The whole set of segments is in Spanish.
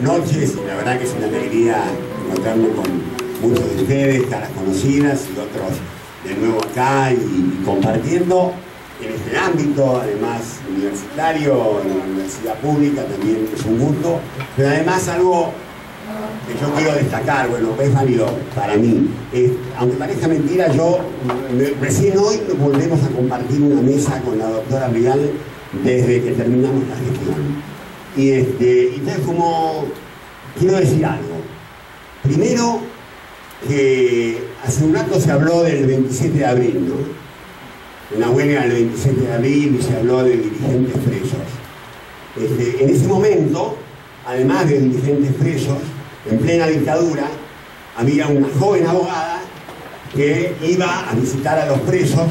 noches y la verdad que es una alegría encontrarme con muchos de ustedes, caras conocidas y otros de nuevo acá y compartiendo en este ámbito, además universitario, en la universidad pública también es un gusto, pero además algo que yo quiero destacar, bueno, es válido para mí, aunque parezca mentira, recién hoy volvemos a compartir una mesa con la doctora Rial desde que terminamos la gestión. Y entonces, como quiero decir algo, primero que hace un rato se habló del 27 de abril, ¿no? En la huelga del 27 de abril y se habló de dirigentes presos. En ese momento, además de dirigentes presos, en plena dictadura, había una joven abogada que iba a visitar a los presos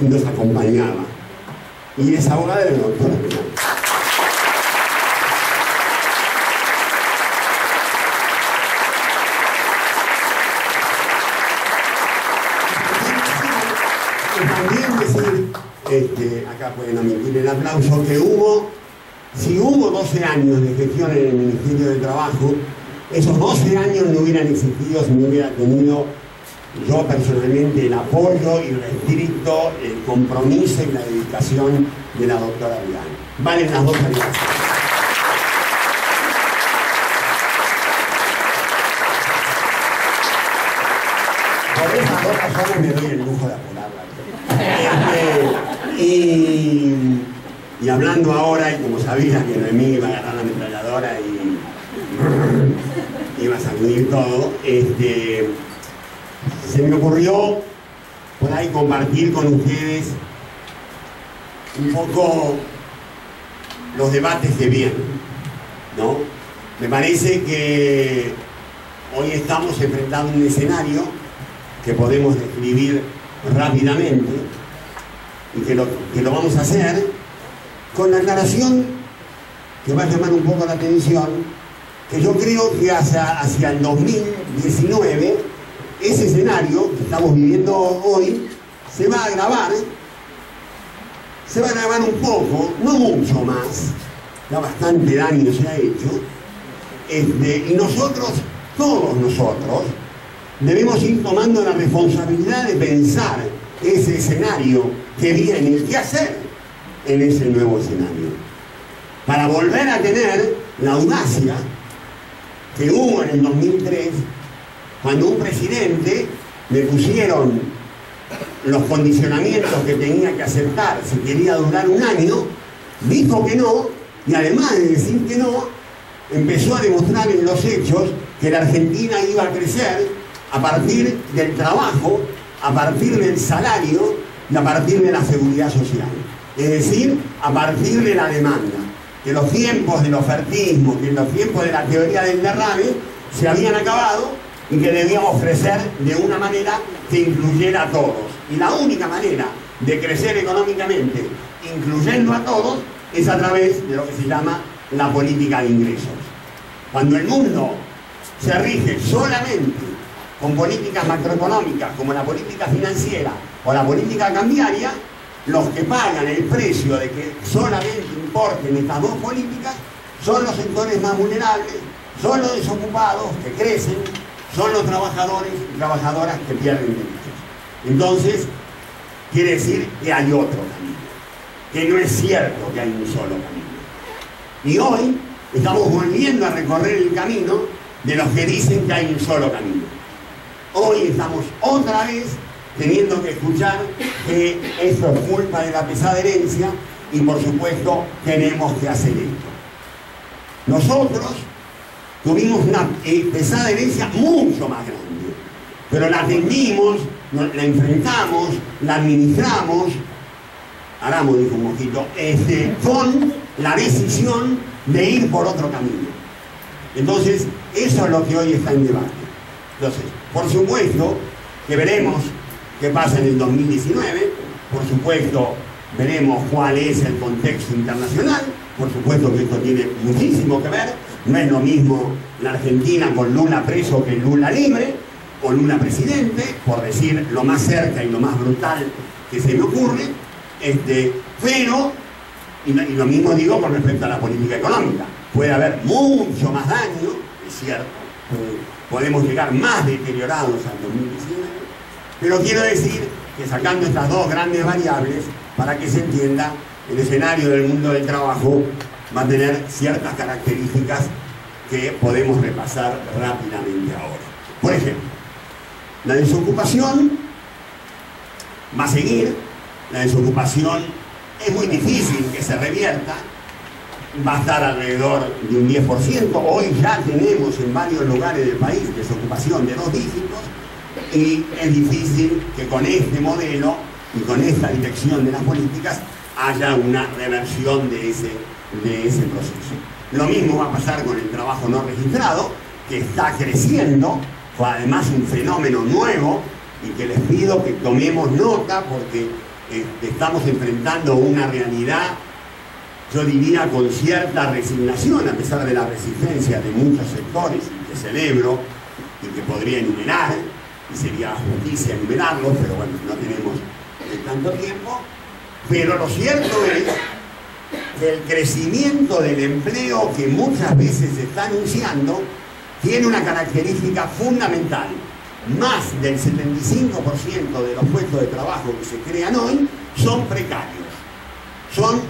y los acompañaba. Y esa abogada era la doctora Rial. Acá pueden omitir el aplauso, que si hubo 12 años de gestión en el Ministerio de Trabajo, esos 12 años no hubieran existido si no hubiera tenido yo personalmente el apoyo irrestricto, el compromiso y la dedicación de la doctora Rial. Valen las dos alianzas. Por esas dos razones me doy el lujo de apurarla. Y hablando ahora, y como sabía que Noemí iba a agarrar la ametralladora y iba a sacudir todo, se me ocurrió por ahí compartir con ustedes un poco los debates que vienen, ¿no? Me parece que hoy estamos enfrentando un escenario que podemos describir rápidamente y que lo vamos a hacer con la aclaración que va a llamar un poco la atención, que yo creo que hacia el 2019 ese escenario que estamos viviendo hoy se va a agravar un poco, no mucho más, ya bastante daño se ha hecho, y nosotros, todos nosotros, debemos ir tomando la responsabilidad de pensar ese escenario que viene, qué hacer en ese nuevo escenario, para volver a tener la audacia que hubo en el 2003, cuando un presidente le pusieron los condicionamientos que tenía que aceptar si quería durar un año, dijo que no, y además de decir que no, empezó a demostrar en los hechos que la Argentina iba a crecer a partir del trabajo, a partir del salario y a partir de la seguridad social. Es decir, a partir de la demanda. Que los tiempos del ofertismo, que los tiempos de la teoría del derrame se habían acabado y que debíamos crecer de una manera que incluyera a todos. Y la única manera de crecer económicamente, incluyendo a todos, es a través de lo que se llama la política de ingresos. Cuando el mundo se rige solamente con políticas macroeconómicas como la política financiera o la política cambiaria, los que pagan el precio de que solamente importen estas dos políticas son los sectores más vulnerables, son los desocupados que crecen, son los trabajadores y trabajadoras que pierden derechos. Entonces, quiere decir que hay otro camino, que no es cierto que hay un solo camino. Y hoy estamos volviendo a recorrer el camino de los que dicen que hay un solo camino. Hoy estamos otra vez teniendo que escuchar que esto es culpa de la pesada herencia y por supuesto tenemos que hacer esto. Nosotros tuvimos una pesada herencia mucho más grande, pero la atendimos, la enfrentamos, la administramos, Aramo dijo un poquito, con la decisión de ir por otro camino. Entonces, eso es lo que hoy está en debate. Entonces, por supuesto que veremos qué pasa en el 2019, por supuesto veremos cuál es el contexto internacional, por supuesto que esto tiene muchísimo que ver, no es lo mismo la Argentina con Lula preso que Lula libre, o Lula presidente, por decir lo más cerca y lo más brutal que se me ocurre, pero, y lo mismo digo con respecto a la política económica, puede haber mucho más daño, es cierto, podemos llegar más deteriorados al 2019, pero quiero decir que sacando estas dos grandes variables, para que se entienda, el escenario del mundo del trabajo va a tener ciertas características que podemos repasar rápidamente ahora. Por ejemplo, la desocupación va a seguir, la desocupación es muy difícil que se revierta, va a estar alrededor de un 10%, hoy ya tenemos en varios lugares del país desocupación de 2 dígitos, y es difícil que con este modelo y con esta dirección de las políticas haya una reversión de ese proceso. Lo mismo va a pasar con el trabajo no registrado, que está creciendo, fue además un fenómeno nuevo, y que les pido que tomemos nota porque estamos enfrentando una realidad, yo diría, con cierta resignación, a pesar de la resistencia de muchos sectores, y que celebro, y que podría enumerar, y sería justicia enumerarlos, pero bueno, no tenemos tanto tiempo. Pero lo cierto es que el crecimiento del empleo que muchas veces se está anunciando tiene una característica fundamental. Más del 75% de los puestos de trabajo que se crean hoy son precarios.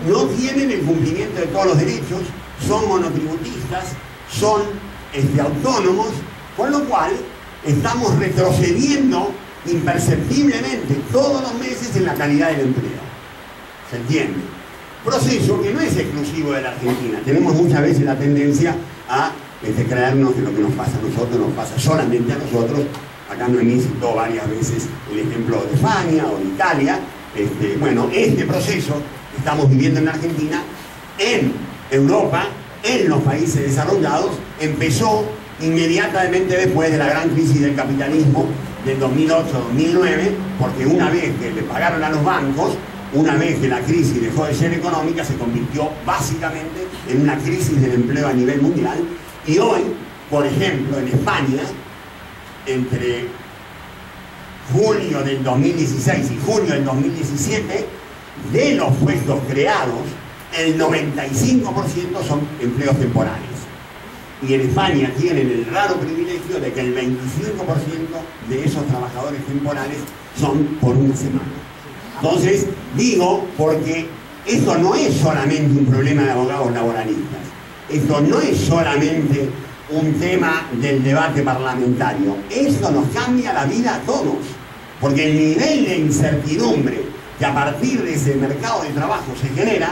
No tienen el cumplimiento de todos los derechos, son monotributistas, son autónomos, con lo cual estamos retrocediendo imperceptiblemente todos los meses en la calidad del empleo. ¿Se entiende? Proceso que no es exclusivo de la Argentina. Tenemos muchas veces la tendencia a creernos que lo que nos pasa a nosotros nos pasa solamente a nosotros. Acá Noemí citó varias veces el ejemplo de España o de Italia. Bueno, este proceso que estamos viviendo en la Argentina, en Europa, en los países desarrollados, empezó inmediatamente después de la gran crisis del capitalismo del 2008-2009, porque una vez que le pagaron a los bancos, una vez que la crisis dejó de ser económica, se convirtió básicamente en una crisis del empleo a nivel mundial. Y hoy, por ejemplo, en España, entre junio del 2016 y junio del 2017, de los puestos creados, el 95% son empleos temporales. Y en España tienen el raro privilegio de que el 25% de esos trabajadores temporales son por una semana. Entonces, digo, porque esto no es solamente un problema de abogados laboralistas, esto no es solamente un tema del debate parlamentario, esto nos cambia la vida a todos, porque el nivel de incertidumbre que a partir de ese mercado de trabajo se genera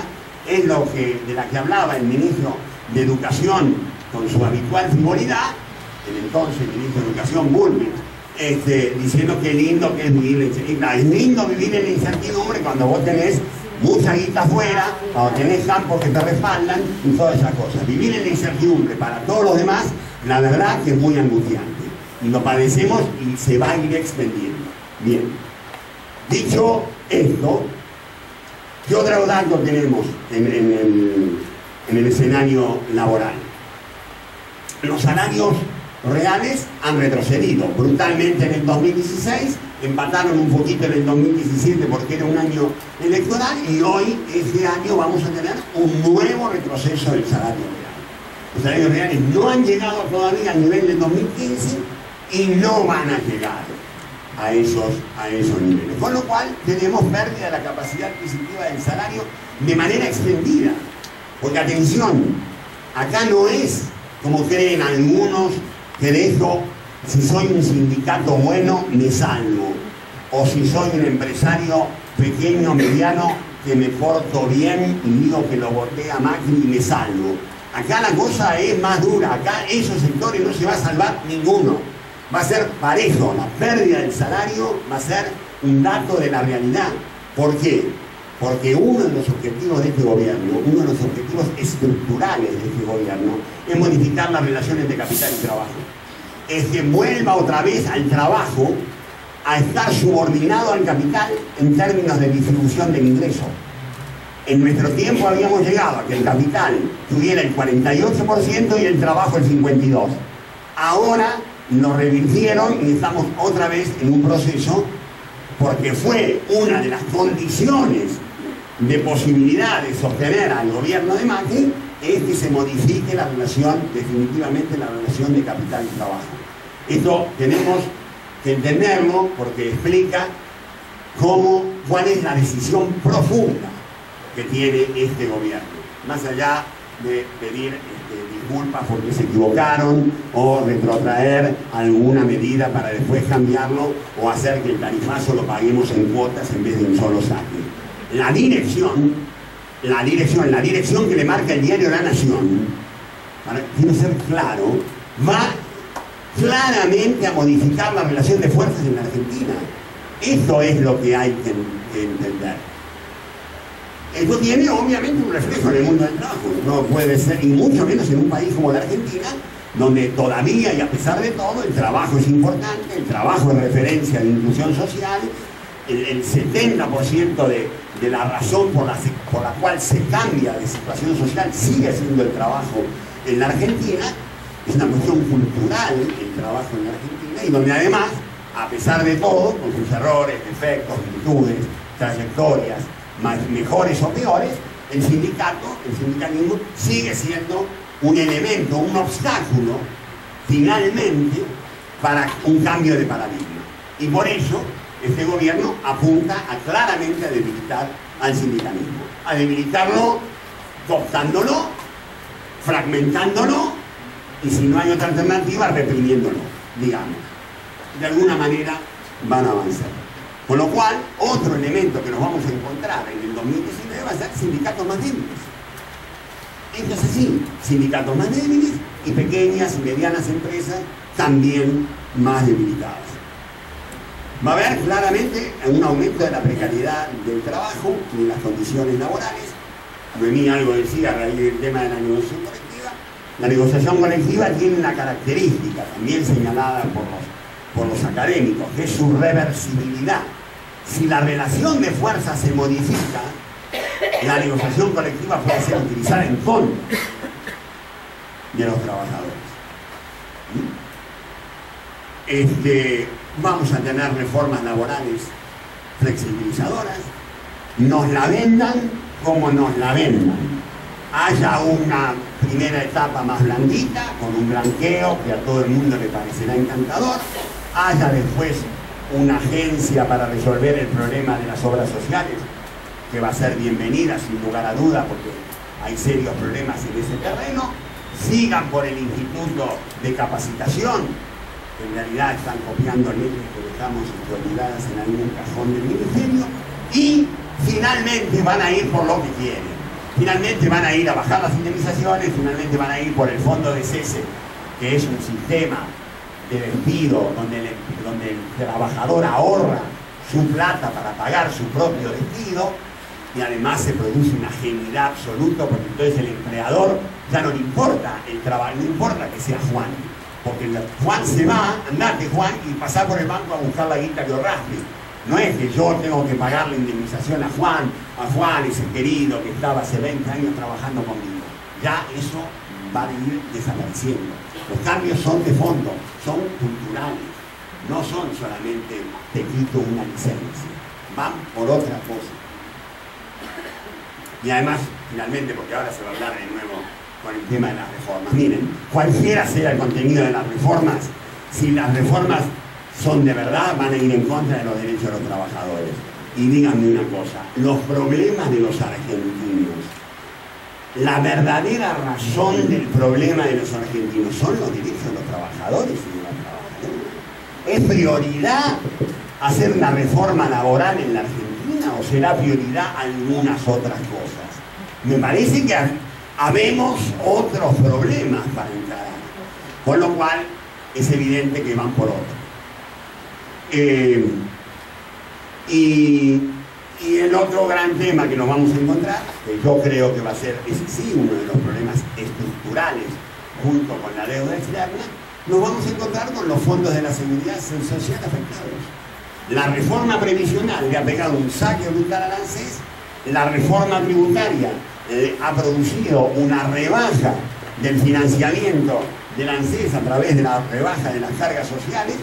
es de la que hablaba el ministro de Educación con su habitual frivolidad, el entonces ministro de Educación Bullrich, diciendo que lindo que es vivir en incertidumbre. Es lindo vivir en la incertidumbre cuando vos tenés mucha guita afuera, cuando tenés campos que te respaldan y todas esas cosas. Vivir en la incertidumbre para todos los demás, la verdad que es muy angustiante. Y lo padecemos y se va a ir extendiendo. Bien. Dicho esto, ¿qué otro dato tenemos en el escenario laboral? Los salarios reales han retrocedido brutalmente en el 2016, empataron un poquito en el 2017 porque era un año electoral, y hoy, este año, vamos a tener un nuevo retroceso del salario real. Los salarios reales no han llegado todavía al nivel del 2015 y no van a llegar a esos niveles. Con lo cual tenemos pérdida de la capacidad adquisitiva del salario de manera extendida. Porque atención, acá no es como creen algunos, que de eso, si soy un sindicato bueno, me salvo. O si soy un empresario pequeño, mediano, que me porto bien y digo que lo voté a Macri y me salvo. Acá la cosa es más dura. Acá esos sectores no se va a salvar ninguno. Va a ser parejo. La pérdida del salario va a ser un dato de la realidad. ¿Por qué? Porque uno de los objetivos de este gobierno, uno de los objetivos estructurales de este gobierno, es modificar las relaciones de capital y trabajo. Es que vuelva otra vez al trabajo a estar subordinado al capital en términos de distribución del ingreso. En nuestro tiempo habíamos llegado a que el capital tuviera el 48% y el trabajo el 52%. Ahora lo revirtieron y estamos otra vez en un proceso, porque fue una de las condiciones de posibilidad de sostener al gobierno de Macri es que se modifique la relación, definitivamente la relación de capital y trabajo. Esto tenemos que entenderlo porque explica cuál es la decisión profunda que tiene este gobierno. Más allá de pedir disculpas porque se equivocaron o retrotraer alguna medida para después cambiarlo o hacer que el tarifazo lo paguemos en cuotas en vez de un solo saque. La dirección que le marca el diario La Nación, quiero ser claro, va claramente a modificar la relación de fuerzas en la Argentina. Esto es lo que hay que entender. Esto tiene obviamente un reflejo en el mundo del trabajo. No puede ser, y mucho menos en un país como la Argentina, donde todavía y a pesar de todo el trabajo es importante, el trabajo es referencia de inclusión social, el 70% de la razón por la cual se cambia de situación social sigue siendo el trabajo en la Argentina. Es una cuestión cultural el trabajo en la Argentina, y donde además, a pesar de todo, con sus errores, defectos, virtudes, trayectorias, mejores o peores, el sindicalismo sigue siendo un elemento, un obstáculo, finalmente, para un cambio de paradigma. Y por eso, este gobierno apunta claramente a debilitar al sindicalismo. A debilitarlo, cooptándolo, fragmentándolo, y si no hay otra alternativa, reprimiéndolo, digamos. De alguna manera van a avanzar. Con lo cual, otro elemento que nos vamos a encontrar en el 2019 va a ser sindicatos más débiles. Esto es así, sindicatos más débiles y pequeñas y medianas empresas también más debilitadas. Va a haber claramente un aumento de la precariedad del trabajo y de las condiciones laborales. Noemí algo decía a raíz del tema de la negociación colectiva. La negociación colectiva tiene una característica también señalada por los académicos, que es su reversibilidad. Si la relación de fuerzas se modifica, la negociación colectiva puede ser utilizada en contra de los trabajadores. Vamos a tener reformas laborales flexibilizadoras, nos la vendan como nos la vendan. Haya una primera etapa más blandita, con un blanqueo que a todo el mundo le parecerá encantador, haya después una agencia para resolver el problema de las obras sociales, que va a ser bienvenida sin lugar a duda porque hay serios problemas en ese terreno, sigan por el Instituto de Capacitación, que en realidad están copiando leyes que dejamos olvidadas en algún cajón del Ministerio, y finalmente van a ir por lo que quieren. Finalmente van a ir a bajar las indemnizaciones, finalmente van a ir por el fondo de cese, que es un sistema de despido donde el trabajador ahorra su plata para pagar su propio despido, y además se produce una genialidad absoluta porque entonces el empleador ya no le importa el trabajo, no importa que sea Juan, porque Juan se va, andate Juan, y pasá por el banco a buscar la guita que ahorraste. No es que yo tengo que pagar la indemnización a Juan, ese querido que estaba hace 20 años trabajando conmigo. Ya eso va a ir desapareciendo. Los cambios son de fondo, son culturales, no son solamente te quito una licencia, van por otra cosa. Y además, finalmente, porque ahora se va a hablar de nuevo con el tema de las reformas. Miren, cualquiera sea el contenido de las reformas, si las reformas son de verdad, van a ir en contra de los derechos de los trabajadores. Y díganme una cosa, los problemas de los argentinos, la verdadera razón del problema de los argentinos son los derechos de los trabajadores y de las trabajadoras. ¿Es prioridad hacer una reforma laboral en la Argentina o será prioridad algunas otras cosas? Me parece que habemos otros problemas para encarar, con lo cual es evidente que van por otro. Y el otro gran tema que nos vamos a encontrar, que yo creo que va a ser, ese sí, uno de los problemas estructurales junto con la deuda externa, nos vamos a encontrar con los fondos de la seguridad social afectados. La reforma previsional le ha pegado un saque brutal al ANSES, la reforma tributaria ha producido una rebaja del financiamiento del ANSES a través de la rebaja de las cargas sociales,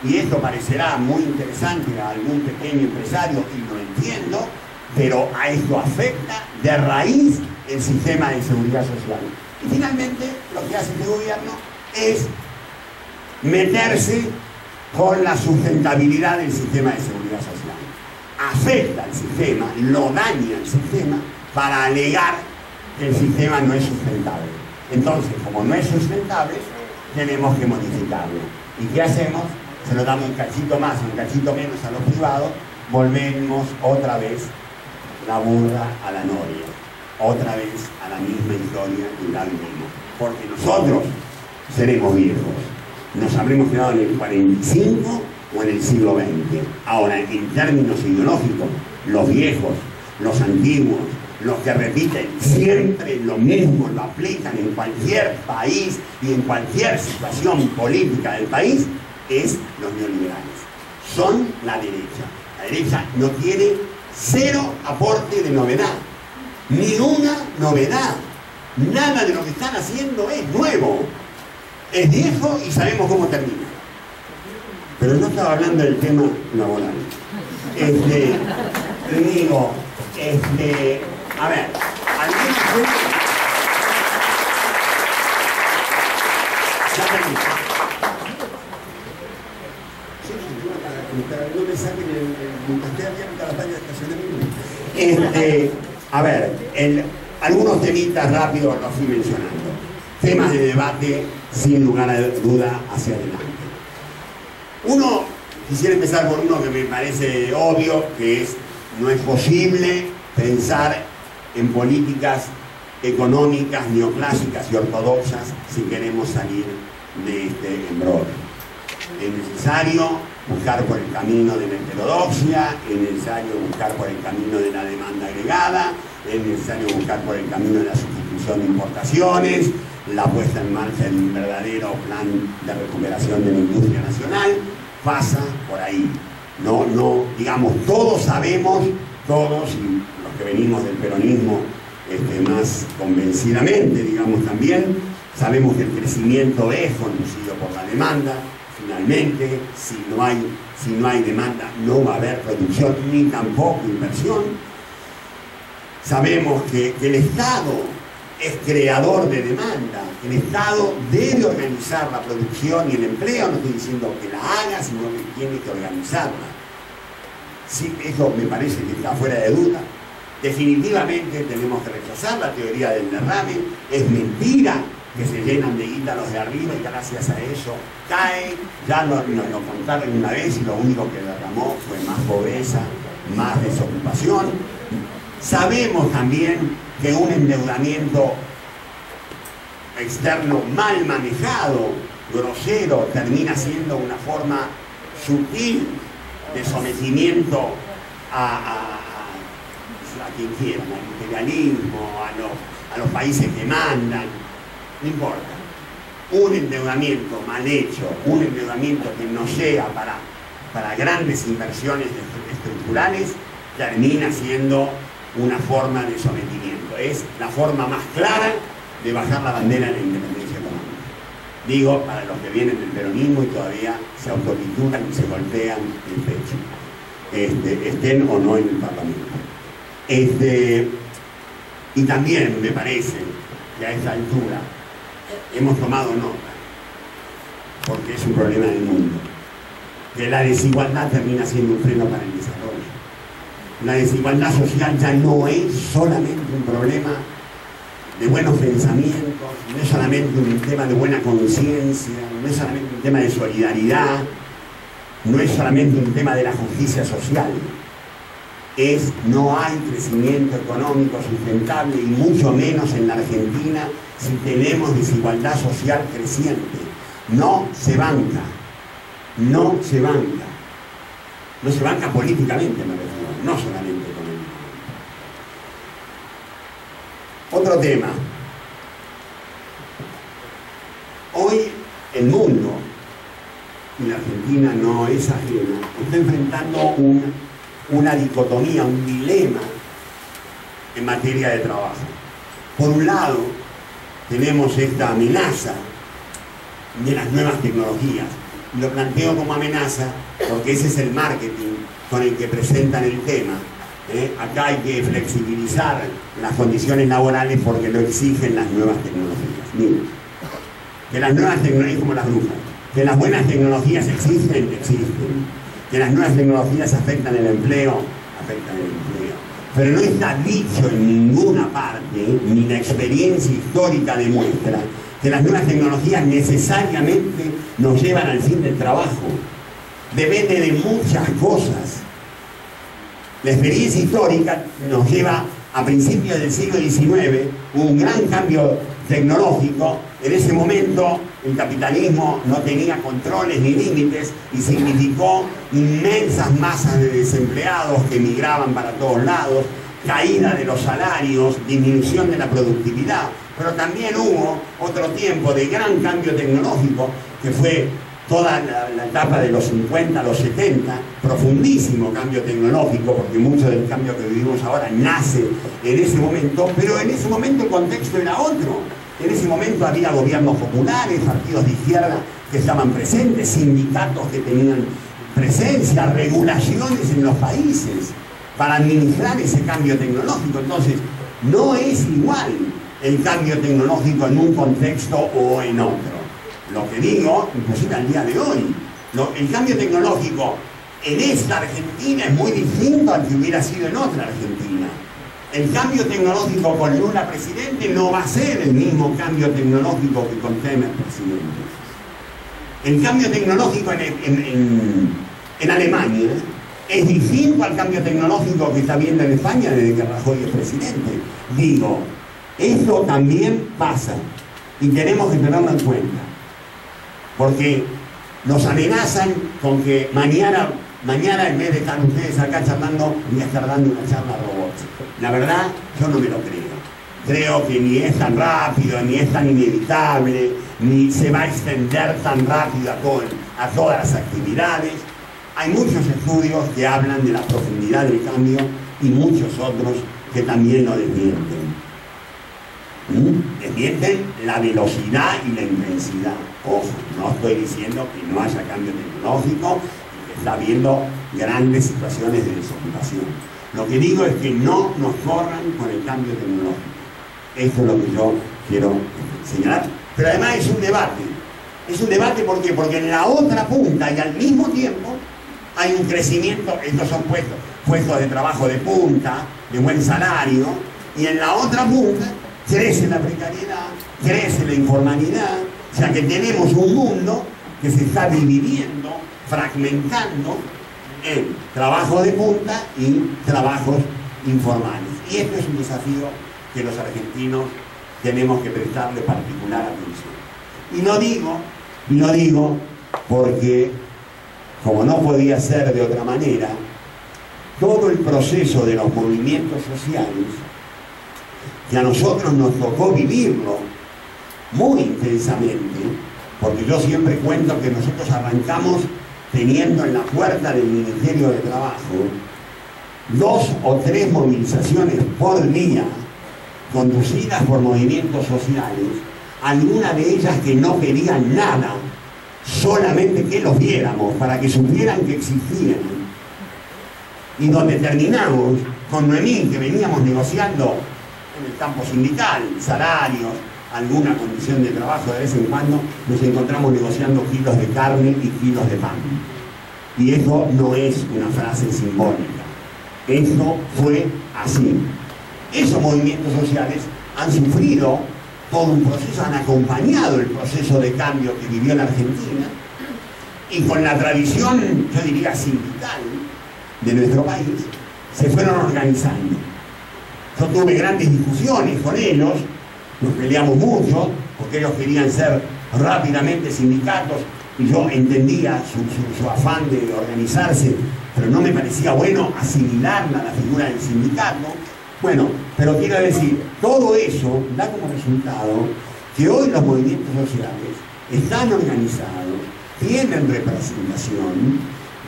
y esto parecerá muy interesante a algún pequeño empresario, y lo entiendo, pero a esto afecta de raíz el sistema de seguridad social. Y finalmente, lo que hace este gobierno es meterse con la sustentabilidad del sistema de seguridad social. Afecta al sistema, lo daña al sistema para alegar que el sistema no es sustentable. Entonces, como no es sustentable, tenemos que modificarlo. ¿Y qué hacemos? Se lo damos un cachito más, un cachito menos a los privados, volvemos otra vez la burra a la noria, otra vez a la misma historia que la vivimos. Porque nosotros seremos viejos. Nos habremos quedado en el 45 o en el siglo XX. Ahora, en términos ideológicos, los viejos, los antiguos, los que repiten siempre lo mismo, lo aplican en cualquier país y en cualquier situación política del país, es los neoliberales. Son la derecha. La derecha no tiene cero aporte de novedad. Ni una novedad. Nada de lo que están haciendo es nuevo. Es viejo y sabemos cómo termina. Pero yo estaba hablando del tema laboral. Digo, a ver, no me saquen el a ver, algunos temitas rápidos los fui mencionando. Temas de debate, sin lugar a duda, hacia adelante. Quisiera empezar por uno que me parece obvio, que es, no es posible pensar en políticas económicas neoclásicas y ortodoxas si queremos salir de este embrollo. Es necesario buscar por el camino de la heterodoxia, es necesario buscar por el camino de la demanda agregada, es necesario buscar por el camino de la sustitución de importaciones, la puesta en marcha de un verdadero plan de recuperación de la industria nacional, pasa por ahí. Digamos, todos sabemos, todos, y los que venimos del peronismo más convencidamente, digamos también, sabemos que el crecimiento es conducido por la demanda. Finalmente, si no hay demanda, no va a haber producción ni tampoco inversión. Sabemos que el Estado es creador de demanda. El Estado debe organizar la producción y el empleo. No estoy diciendo que la haga, sino que tiene que organizarla. Sí, eso me parece que está fuera de duda. Definitivamente tenemos que rechazar la teoría del derrame. Es mentira que se llenan de guita los de arriba y gracias a eso cae. Ya lo contaron una vez y lo único que derramó fue más pobreza, más desocupación. Sabemos también que un endeudamiento externo mal manejado, grosero, termina siendo una forma sutil de sometimiento a quien quiera, al imperialismo, a los países que mandan. No importa. Un endeudamiento mal hecho, un endeudamiento que no sea para grandes inversiones estructurales, termina siendo una forma de sometimiento. Es la forma más clara de bajar la bandera de la independencia económica. Digo, para los que vienen del peronismo y todavía se autotitulan y se golpean el pecho, estén o no en el Parlamento. Y también me parece que a esta altura hemos tomado nota, porque es un problema del mundo, que la desigualdad termina siendo un freno para el desarrollo. La desigualdad social ya no es solamente un problema de buenos pensamientos, no es solamente un tema de buena conciencia, no es solamente un tema de solidaridad, no es solamente un tema de la justicia social. No hay crecimiento económico sustentable y mucho menos en la Argentina si tenemos desigualdad social creciente. No se banca. No se banca. No se banca políticamente, me refiero, no solamente económicamente. Otro tema. Hoy el mundo, y la Argentina no es ajena, está enfrentando una dicotomía, un dilema en materia de trabajo. Por un lado, tenemos esta amenaza de las nuevas tecnologías. Y lo planteo como amenaza porque ese es el marketing con el que presentan el tema. Acá hay que flexibilizar las condiciones laborales porque lo exigen las nuevas tecnologías. Miren, que las nuevas tecnologías, como las brujas, que las buenas tecnologías existen, que las nuevas tecnologías afectan el empleo, pero no está dicho en ninguna parte, ni la experiencia histórica demuestra que las nuevas tecnologías necesariamente nos llevan al fin del trabajo. Depende de muchas cosas. La experiencia histórica nos lleva a principios del siglo XIX, un gran cambio tecnológico. En ese momento el capitalismo no tenía controles ni límites y significó inmensas masas de desempleados que migraban para todos lados, caída de los salarios, disminución de la productividad, pero también hubo otro tiempo de gran cambio tecnológico que fue toda la etapa de los 50 a los 70, profundísimo cambio tecnológico, porque mucho del cambio que vivimos ahora nace en ese momento, pero en ese momento el contexto era otro. En ese momento había gobiernos populares, partidos de izquierda que estaban presentes, sindicatos que tenían presencia, regulaciones en los países para administrar ese cambio tecnológico. Entonces, no es igual el cambio tecnológico en un contexto o en otro. Lo que digo, inclusive al día de hoy, el cambio tecnológico en esta Argentina es muy distinto al que hubiera sido en otra Argentina. El cambio tecnológico con Lula presidente no va a ser el mismo cambio tecnológico que con Temer presidente. El cambio tecnológico en Alemania es distinto al cambio tecnológico que está viendo en España desde que Rajoy es presidente. Digo, esto también pasa y tenemos que tenerlo en cuenta. Porque nos amenazan con que mañana en vez de estar ustedes acá charlando, voy a estar dando una charla a robots. La verdad, yo no me lo creo. Creo que ni es tan rápido, ni es tan inevitable, ni se va a extender tan rápido a todas las actividades. Hay muchos estudios que hablan de la profundidad del cambio y muchos otros que también lo desmienten. Desmienten la velocidad y la intensidad. Ojo, no estoy diciendo que no haya cambio tecnológico y que está habiendo grandes situaciones de desocupación. Lo que digo es que no nos corran con el cambio tecnológico. Esto es lo que yo quiero señalar. Pero además es un debate. Es un debate ¿por qué? Porque en la otra punta y al mismo tiempo hay un crecimiento. Estos son puestos de trabajo de punta, de buen salario, y en la otra punta crece la precariedad, crece la informalidad, o sea que tenemos un mundo que se está dividiendo, fragmentando en trabajo de punta y trabajos informales. Y esto es un desafío que los argentinos tenemos que prestarle particular atención. Y no digo porque, como no podía ser de otra manera, todo el proceso de los movimientos sociales, que a nosotros nos tocó vivirlo muy intensamente, porque yo siempre cuento que nosotros arrancamos teniendo en la puerta del Ministerio de Trabajo 2 o 3 movilizaciones por día conducidas por movimientos sociales, algunas de ellas que no querían nada, solamente que los viéramos para que supieran que existían, y donde terminamos con Noemí, que veníamos negociando en el campo sindical, salarios, alguna condición de trabajo. De vez en cuando nos encontramos negociando kilos de carne y kilos de pan. Y eso no es una frase simbólica. Eso fue así. Esos movimientos sociales han sufrido todo un proceso, han acompañado el proceso de cambio que vivió la Argentina, y con la tradición, yo diría, sindical de nuestro país, se fueron organizando. Yo tuve grandes discusiones con ellos, nos peleamos mucho, porque ellos querían ser rápidamente sindicatos, y yo entendía su afán de organizarse, pero no me parecía bueno asimilarla a la figura del sindicato. Bueno, pero quiero decir, todo eso da como resultado que hoy los movimientos sociales están organizados, tienen representación,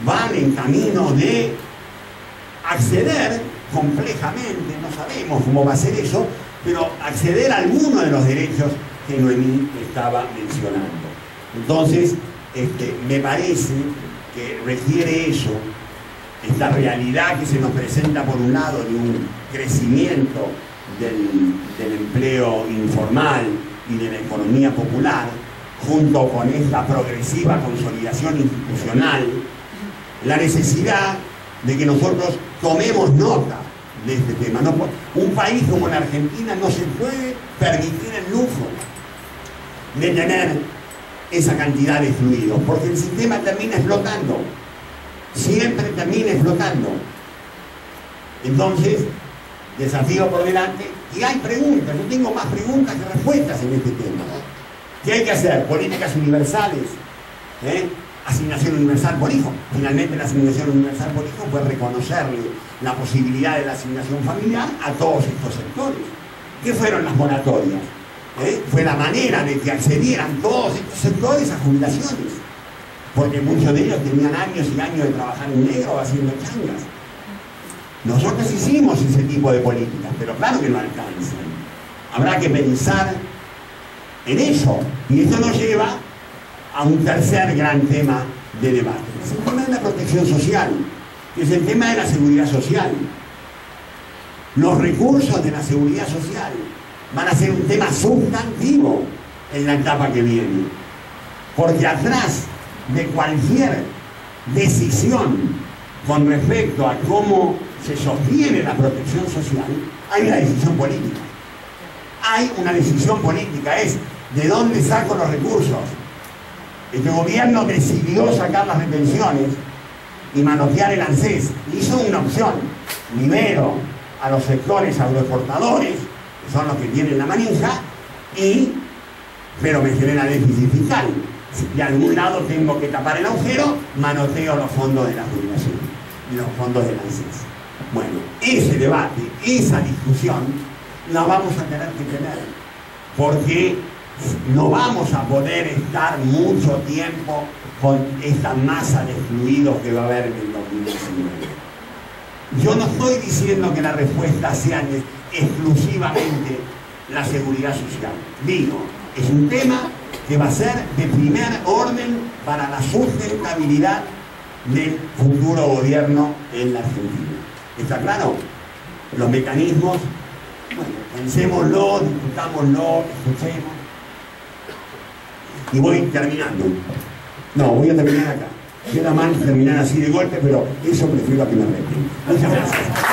van en camino de acceder complejamente, no sabemos cómo va a ser eso, pero acceder a alguno de los derechos que Noemí estaba mencionando. Entonces, me parece que requiere eso esta realidad que se nos presenta por un lado de un crecimiento del empleo informal y de la economía popular, junto con esta progresiva consolidación institucional, la necesidad de que nosotros tomemos nota de este tema. Un país como la Argentina no se puede permitir el lujo de tener esa cantidad de fluidos, porque el sistema termina explotando, siempre termina explotando. Entonces, desafío por delante, y hay preguntas, yo tengo más preguntas que respuestas en este tema. ¿Qué hay que hacer? Políticas universales, asignación universal por hijo. Finalmente la asignación universal por hijo fue reconocerle la posibilidad de la asignación familiar a todos estos sectores. ¿Qué fueron las moratorias? Fue la manera de que accedieran todos estos sectores a jubilaciones, porque muchos de ellos tenían años y años de trabajar en negro haciendo changas. Nosotros hicimos ese tipo de políticas, pero claro que no alcanzan. Habrá que pensar en eso, y esto nos lleva a un tercer gran tema de debate. Es el tema de la protección social, que es el tema de la seguridad social. Los recursos de la seguridad social van a ser un tema sustantivo en la etapa que viene, porque atrás de cualquier decisión con respecto a cómo se sostiene la protección social, hay una decisión política. Hay una decisión política, es de dónde saco los recursos. Este gobierno decidió sacar las retenciones y manotear el ANSES. Hizo una opción: libero a los sectores agroexportadores, que son los que tienen la manija, pero me genera déficit fiscal. Si de algún lado tengo que tapar el agujero, manoteo los fondos de la jubilación y los fondos del ANSES. Bueno, ese debate, esa discusión, la vamos a tener que tener, porque no vamos a poder estar mucho tiempo con esta masa de fluidos que va a haber en el 2019. Yo no estoy diciendo que la respuesta sea exclusivamente la seguridad social. Digo, es un tema que va a ser de primer orden para la sustentabilidad del futuro gobierno en la Argentina. ¿Está claro? Los mecanismos, bueno, pensémoslo, discutámoslo, escuchemos. Y voy terminando. No, voy a terminar acá. Queda mal terminar así de golpe, pero eso prefiero a que me arregle. Muchas gracias.